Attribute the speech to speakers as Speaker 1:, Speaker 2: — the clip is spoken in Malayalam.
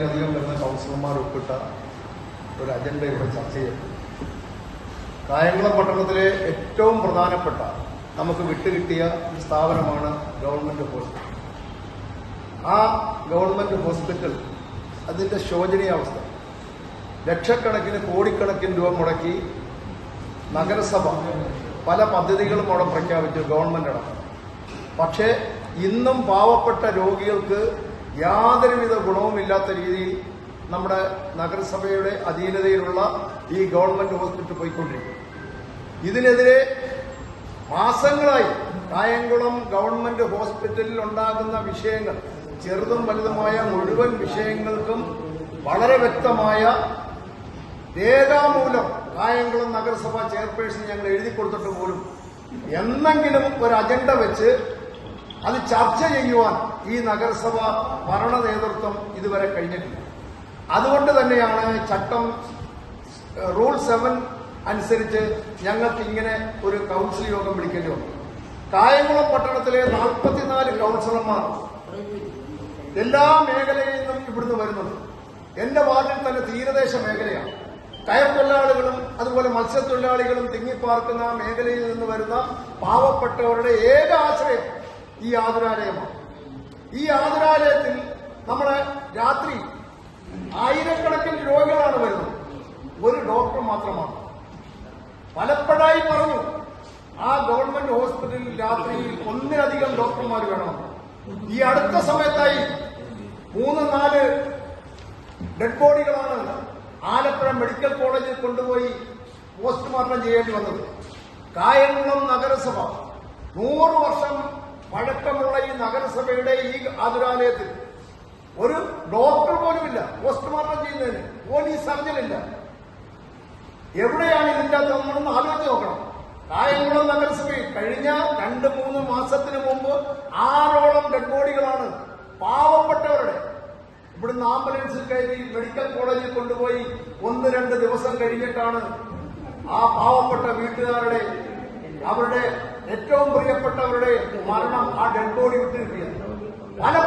Speaker 1: 100-ലധികം വരുന്ന കൗൺസിലർമാർ ഒപ്പിട്ട ഒരു അജണ്ട ഇവിടെ ചർച്ച ചെയ്യപ്പെട്ടു. കായംകുളം പട്ടണത്തിലെ ഏറ്റവും പ്രധാനപ്പെട്ട നമുക്ക് വിട്ടുകിട്ടിയ സ്ഥാപനമാണ് ഗവൺമെന്റ് ഹോസ്പിറ്റൽ. ആ ഗവൺമെന്റ് ഹോസ്പിറ്റൽ അതിന്റെ ശോചനീയാവസ്ഥ, ലക്ഷക്കണക്കിന് കോടിക്കണക്കിന് രൂപ മുടക്കി നഗരസഭ പല പദ്ധതികളും അവിടെ പ്രഖ്യാപിച്ചു, ഗവൺമെന്റ് അടക്കം. പക്ഷേ ഇന്നും പാവപ്പെട്ട രോഗികൾക്ക് യാതൊരുവിധ ഗുണവുമില്ലാത്ത രീതിയിൽ നമ്മുടെ നഗരസഭയുടെ അധീനതയിലുള്ള ഈ ഗവൺമെന്റ് ഹോസ്പിറ്റൽ പോയിക്കൊണ്ടിരിക്കും. ഇതിനെതിരെ മാസങ്ങളായി കായംകുളം ഗവൺമെന്റ് ഹോസ്പിറ്റലിൽ ഉണ്ടാകുന്ന വിഷയങ്ങൾ, ചെറുതും വലുതുമായ മുഴുവൻ വിഷയങ്ങൾക്കും വളരെ വ്യക്തമായ രേഖാമൂലം കായംകുളം നഗരസഭ ചെയർപേഴ്സൺ ഞങ്ങൾ എഴുതി കൊടുത്തിട്ട് പോലും എന്നെങ്കിലും ഒരു അജണ്ട വെച്ച് അത് ചർച്ച ചെയ്യുവാൻ ഈ നഗരസഭ ഭരണ നേതൃത്വം ഇതുവരെ കഴിഞ്ഞിട്ടില്ല. അതുകൊണ്ട് തന്നെയാണ് ചട്ടം റൂൾ 7 അനുസരിച്ച് ഞങ്ങൾക്ക് ഇങ്ങനെ ഒരു കൌൺസിൽ യോഗം വിളിക്കേണ്ടി വന്നു. കായംകുളം പട്ടണത്തിലെ 44 കൌൺസിലർമാർ എല്ലാ മേഖലയിൽ നിന്നും ഇവിടുന്ന് വരുന്നുണ്ട്. എന്റെ വാർഡിൽ തന്നെ തീരദേശ മേഖലയാണ്. കയർ തൊഴിലാളികളും അതുപോലെ മത്സ്യത്തൊഴിലാളികളും തിങ്ങിപ്പാർക്കുന്ന മേഖലയിൽ നിന്ന് വരുന്ന പാവപ്പെട്ടവരുടെ ഏക ആശ്രയം ഈ ആതുരാലയമാണ്. ഈ ആതുരാലയത്തിൽ നമ്മുടെ രാത്രി ആയിരക്കണക്കിന് രോഗികളാണ് വരുന്നത്, ഒരു ഡോക്ടർ മാത്രമാണ്. പലപ്പോഴായി പറഞ്ഞു ആ ഗവൺമെന്റ് ഹോസ്പിറ്റലിൽ രാത്രിയിൽ 1-ലധികം ഡോക്ടർമാർ വേണം. ഈ അടുത്ത സമയത്തായി 3-4 ഡെഡ് ബോഡികളാണ് ആലപ്പുഴ മെഡിക്കൽ കോളേജിൽ കൊണ്ടുപോയി പോസ്റ്റ്മോർട്ടം ചെയ്യേണ്ടി വന്നത്. കായംകുളം നഗരസഭ 100 വർഷം പഴക്കമുള്ള ഈ നഗരസഭയുടെ ഈ ആതുരാലയത്തിൽ ഒരു ഡോക്ടർ പോലുമില്ല, പോസ്റ്റ്മോർട്ടം ചെയ്യുന്നതിന് പോലീസ് സർജനില്ല. എവിടെയാണ് ഇതിന്റെ അകത്ത് നമ്മളൊന്ന് ആലോചിച്ച് നോക്കണം. കായംകുളം നഗരസഭയിൽ കഴിഞ്ഞ 2-3 മാസത്തിന് മുമ്പ് 6ഓളം ഡെഡ് ബോഡികളാണ് പാവപ്പെട്ടവരുടെ ഇവിടുന്ന് ആംബുലൻസിൽ കയറി മെഡിക്കൽ കോളേജിൽ കൊണ്ടുപോയി 1-2 ദിവസം കഴിഞ്ഞിട്ടാണ് ആ പാവപ്പെട്ട വീട്ടുകാരുടെ, അവരുടെ ഏറ്റവും പ്രിയപ്പെട്ടവരുടെ മരണം, ആ ഡെഡ് ബോഡി വിട്ടിരിക്കുന്നത്. പലപ്പോഴും